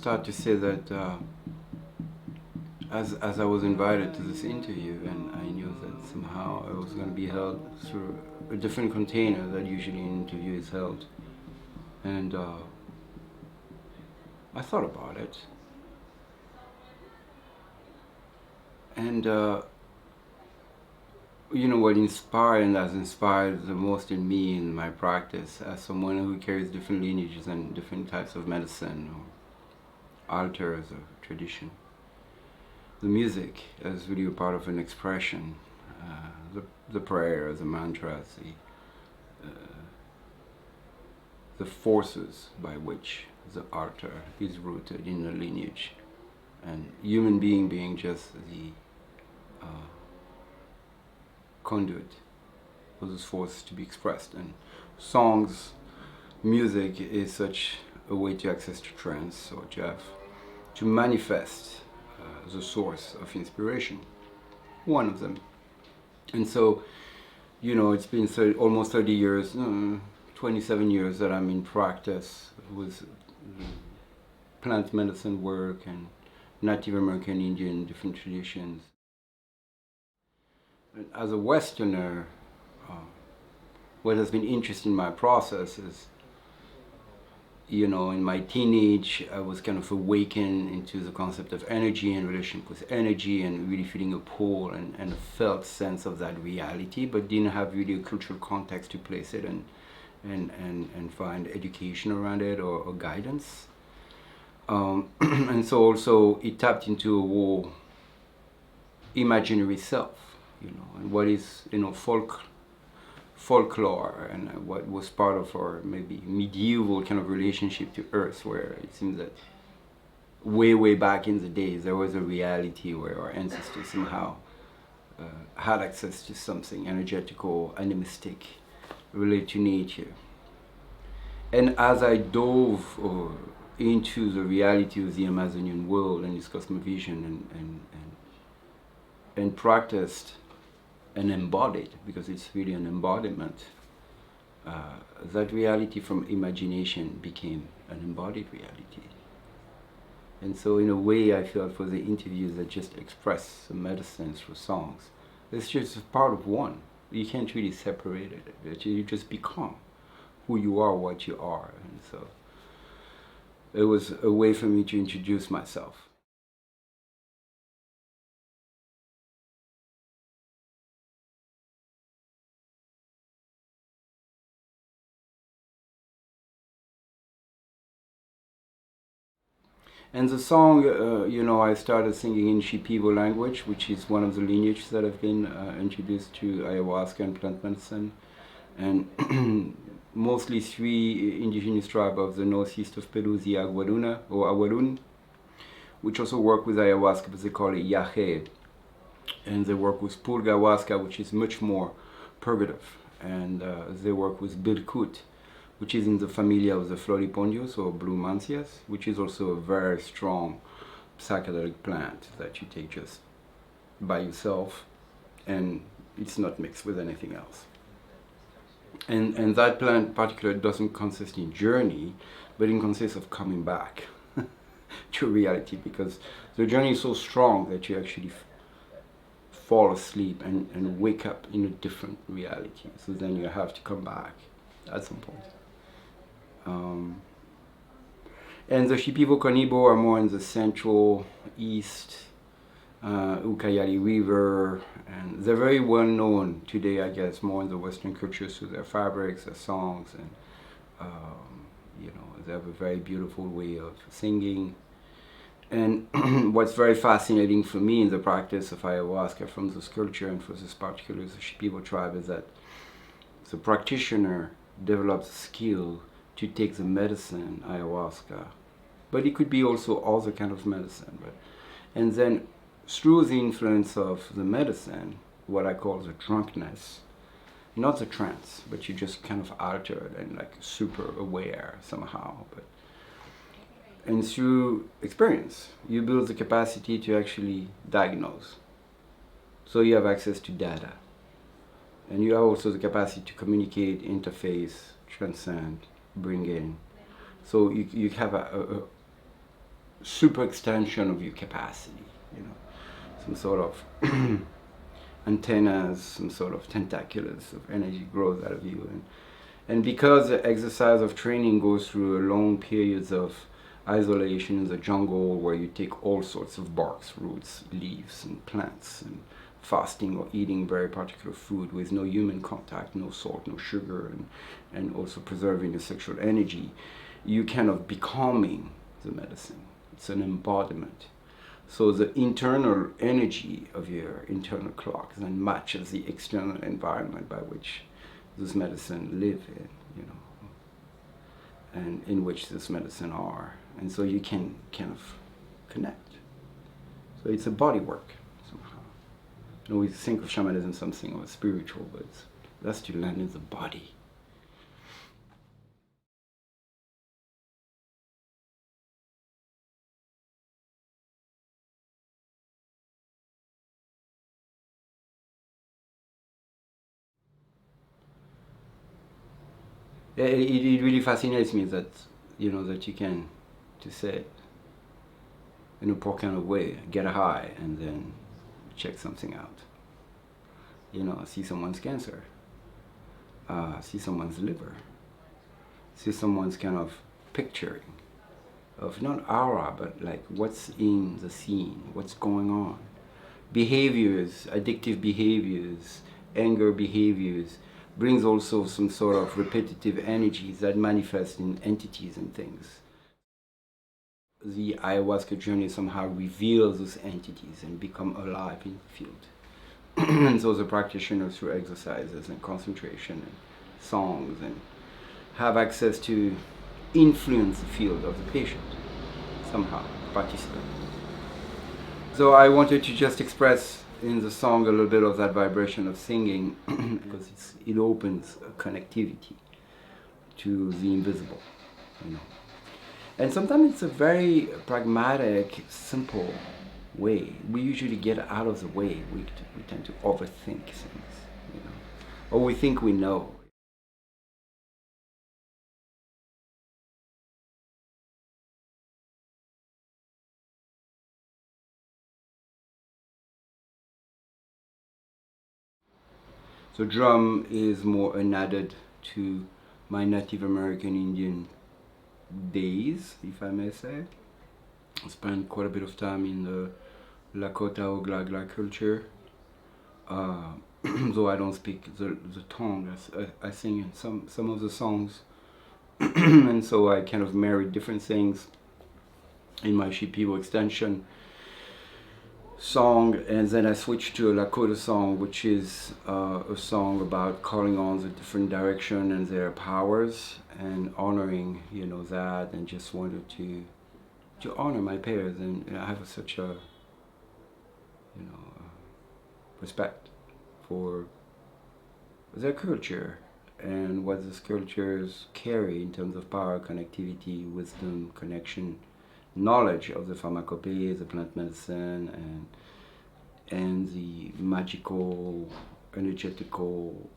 start to say that as I was invited to this interview, and I knew that somehow I was going to be held through a different container that usually an interview is held. And I thought about it. And you know what inspired and has inspired the most in me in my practice as someone who carries different lineages and different types of medicine or altars or tradition. The music is really a part of an expression, the prayers, the mantras, the forces by which the altar is rooted in the lineage, and human being just the conduit for those forces to be expressed. And songs, music is such a way to access to trance or to manifest the source of inspiration, one of them. And so, you know, it's been almost 30 years, 27 years that I'm in practice with plant medicine work and Native American, Indian, different traditions. And as a Westerner, what has been interesting in my process is, you know, in my teenage, I was kind of awakened into the concept of energy and relationship with energy, and really feeling a pull and a felt sense of that reality, but didn't have really a cultural context to place it and find education around it or guidance. And so also it tapped into a whole imaginary self, you know, and what is, you know, folklore and what was part of our maybe medieval kind of relationship to earth, where it seems that way back in the days there was a reality where our ancestors somehow had access to something energetical, animistic, related to nature. And as I dove into the reality of the Amazonian world and its cosmovision and practiced and embodied, because it's really an embodiment, that reality from imagination became an embodied reality. And so in a way I felt for the interviews that just express the medicine through songs, it's just part of one. You can't really separate it. You just become who you are, what you are. And so it was a way for me to introduce myself. And the song, you know, I started singing in Shipibo language, which is one of the lineages that have been introduced to ayahuasca and plant medicine. And mostly three indigenous tribes of the northeast of Peru, the Aguaruna or Aguarun, which also work with ayahuasca, but they call it yahe. And they work with purgahuasca, which is much more purgative. And they work with bilkut, which is in the family of the floripondios or blue mancias, which is also a very strong psychedelic plant that you take just by yourself, and it's not mixed with anything else. And that plant particularly doesn't consist in journey, but it consists of coming back to reality, because the journey is so strong that you actually fall asleep and wake up in a different reality. So then you have to come back at some point. And the Shipibo Canibo are more in the central east, Ucayali River, and they're very well known today, I guess, more in the Western culture through their fabrics, their songs, and you know, they have a very beautiful way of singing. And what's very fascinating for me in the practice of ayahuasca from this culture and for this particular Shipibo tribe is that the practitioner develops a skill to take the medicine, ayahuasca, but it could be also other kind of medicine. And then through the influence of the medicine, what I call the drunkenness, not the trance, but you just kind of altered and like super aware somehow. And through experience, you build the capacity to actually diagnose. So you have access to data. And you have also the capacity to communicate, interface, transcend, bring in. So you have super extension of your capacity, you know, some sort of antennas, some sort of tentaculars of energy grows out of you. And because the exercise of training goes through long periods of isolation in the jungle where you take all sorts of barks, roots, leaves, and plants, and fasting or eating very particular food with no human contact, no salt, no sugar, and also preserving the sexual energy, you kind of becoming the medicine. It's an embodiment. So the internal energy of your internal clock then matches the external environment by which this medicine live in, you know, and in which this medicine are. And so you can kind of connect. So it's a body work somehow. You know, we think of shamanism something of a spiritual, but that's to land in the body. It really fascinates me that, you know, that you can, to say it in a poor kind of way, get high and then check something out. You know, see someone's cancer, see someone's liver, see someone's kind of picturing of not aura, but like what's in the scene, what's going on. Behaviors, addictive behaviors, anger behaviors, brings also some sort of repetitive energies that manifest in entities and things. The ayahuasca journey somehow reveals those entities and become alive in the field. And so the practitioners through exercises and concentration and songs and have access to influence the field of the patient, somehow, participant. So I wanted to just express in the song a little bit of that vibration of singing because it opens a connectivity to the invisible, you know. And sometimes it's a very pragmatic, simple way. We usually get out of the way. We tend to overthink things, you know, or we think we know. So drum is more an added to my Native American Indian days, if I may say. I spent quite a bit of time in the Lakota Oglala culture. Though I don't speak the tongue, I sing in some of the songs. And so I kind of married different things in my Shipibo extension song, and then I switched to a Lakota song, which is a song about calling on the different direction and their powers and honoring, you know, that, and just wanted to honor my peers, and I have such a, you know, respect for their culture and what these cultures carry in terms of power, connectivity, wisdom, connection, knowledge of the pharmacopoeia, the plant medicine, and the magical, energetical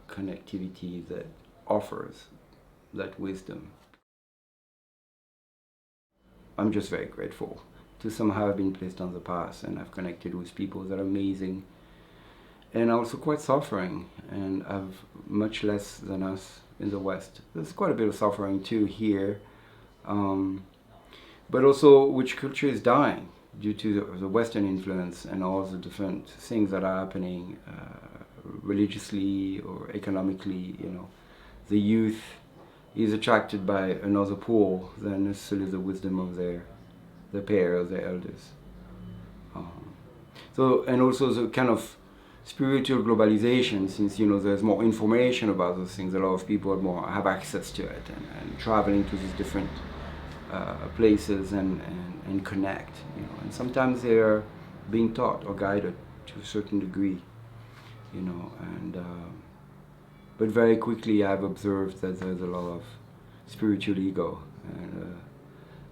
connectivity that offers that wisdom. I'm just very grateful to somehow have been placed on the path, and I've connected with people that are amazing and also quite suffering and have much less than us in the West. There's quite a bit of suffering too here. But also which culture is dying due to the Western influence and all the different things that are happening religiously or economically, you know. The youth is attracted by another pool than necessarily the wisdom of their parents, their elders. So, and also the kind of spiritual globalization, since, you know, there's more information about those things, a lot of people have access to it and traveling to these different places and connect, you know, and sometimes they're being taught or guided to a certain degree, you know, and but very quickly I've observed that there's a lot of spiritual ego, and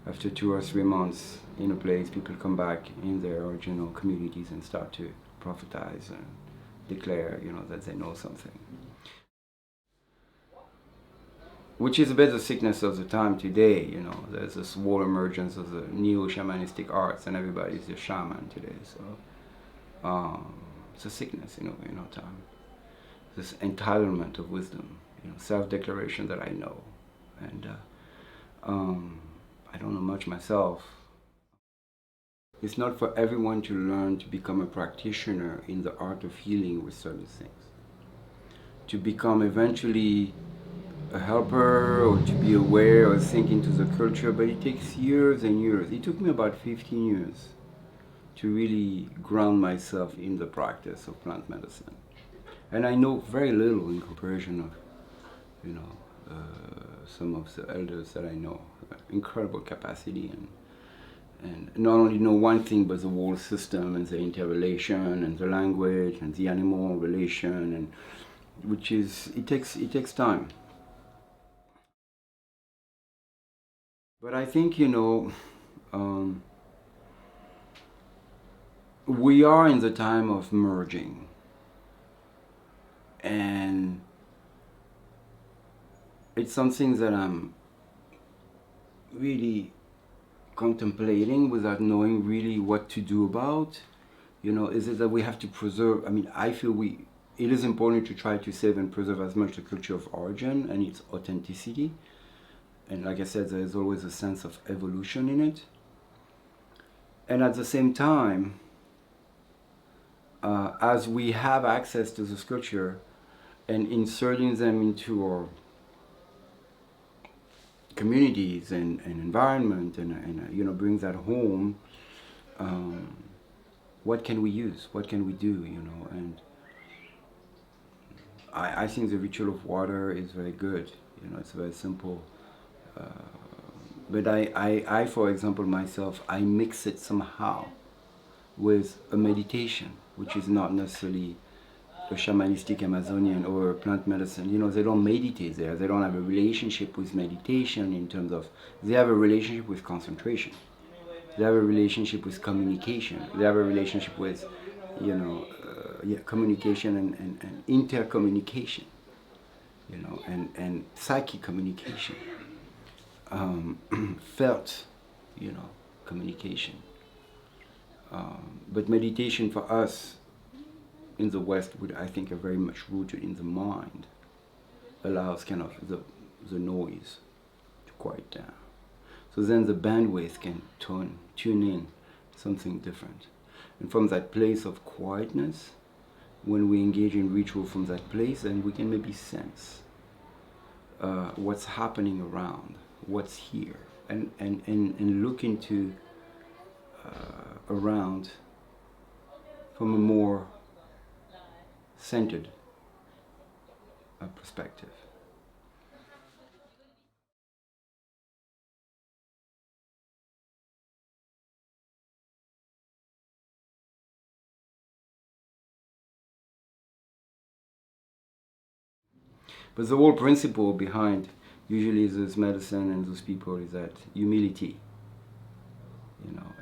after 2 or 3 months in a place, people come back in their original communities and start to prophetize and declare, you know, that they know something. which is a bit the sickness of the time today. You know, there's this whole emergence of the neo-shamanistic arts, and everybody's a shaman today. So it's a sickness, in our time. This entitlement of wisdom, self-declaration that I know, and I don't know much myself. It's not for everyone to learn to become a practitioner in the art of healing with certain things. To become eventually a helper, or to be aware or think into the culture, but it takes years and years. It took me about 15 years to really ground myself in the practice of plant medicine. And I know very little in comparison of, some of the elders that I know. Incredible capacity, and not only know one thing, but the whole system and the interrelation and the language and the animal relation, and it takes time. But I think, we are in the time of merging, and it's something that I'm really contemplating without knowing really what to do about. Is it that we have to preserve? I mean, I feel it is important to try to save and preserve as much the culture of origin and its authenticity. And like I said, there is always a sense of evolution in it. And at the same time, as we have access to this culture and inserting them into our communities and environment and bring that home, what can we use? What can we do? And I think the ritual of water is very good. It's very simple. But I, for example, myself, I mix it somehow with a meditation, which is not necessarily a shamanistic Amazonian or plant medicine. They don't meditate there. They don't have a relationship with meditation in terms of, they have a relationship with concentration. They have a relationship with communication. They have a relationship with, communication and intercommunication, and psychic communication. Felt, communication. But meditation for us in the West would, I think, are very much rooted in the mind, allows kind of the noise to quiet down. So then the bandwidth can tune in something different. And from that place of quietness, when we engage in ritual from that place, then we can maybe sense what's happening around, what's here, and look into around from a more centered perspective. But the whole principle behind usually this medicine and those people is that humility,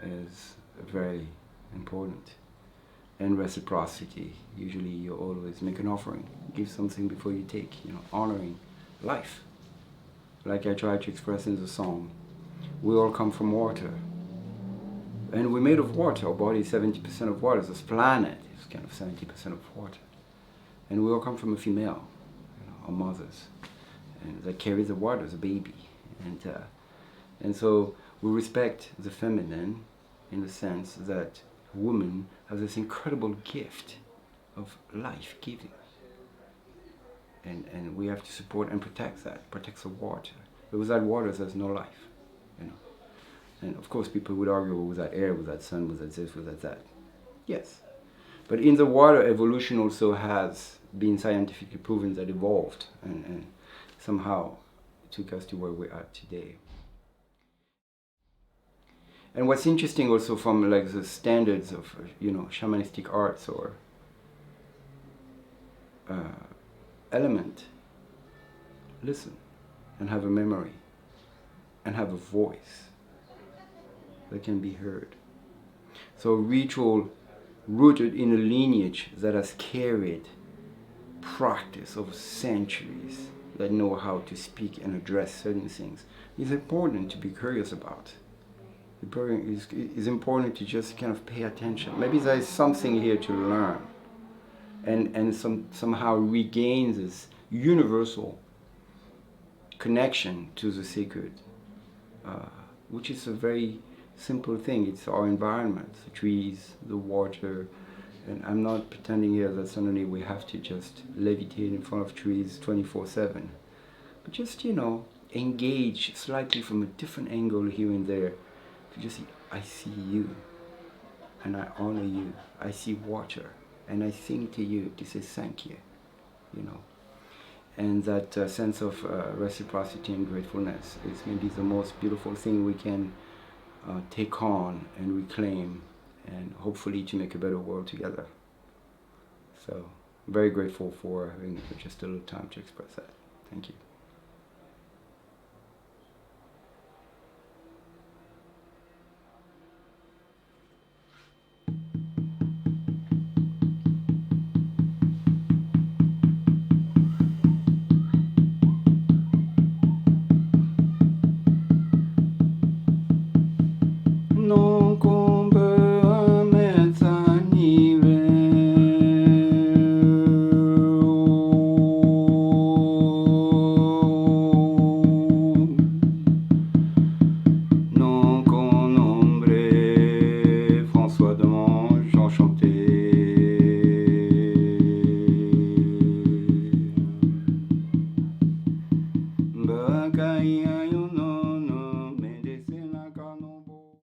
is very important. And reciprocity. Usually you always make an offering, give something before you take, honoring life. Like I try to express in the song, we all come from water. And we're made of water. Our body is 70% of water. This planet is kind of 70% of water. And we all come from a female, our mothers. And that carry the water as a baby. And so we respect the feminine in the sense that woman has this incredible gift of life giving, and we have to support and protect that. Protects the water. But without water, there's no life, And of course, people would argue, without air, without sun, without this, without that. Yes, but in the water, evolution also has been scientifically proven that evolved and somehow took us to where we are today. And what's interesting also from like the standards of shamanistic arts or element, listen and have a memory and have a voice that can be heard. So ritual rooted in a lineage that has carried practice of centuries that know how to speak and address certain things. It's important to be curious about. It's important to just kind of pay attention. Maybe there's something here to learn, and somehow regain this universal connection to the sacred, which is a very simple thing. It's our environment, the trees, the water, and I'm not pretending here that suddenly we have to just levitate in front of trees 24/7, but just, engage slightly from a different angle here and there, to just say, I see you, and I honor you. I see water, and I sing to you to say thank you, And that sense of reciprocity and gratefulness is maybe the most beautiful thing we can take on and reclaim, and hopefully to make a better world together. So, very grateful for having just a little time to express that. Thank you.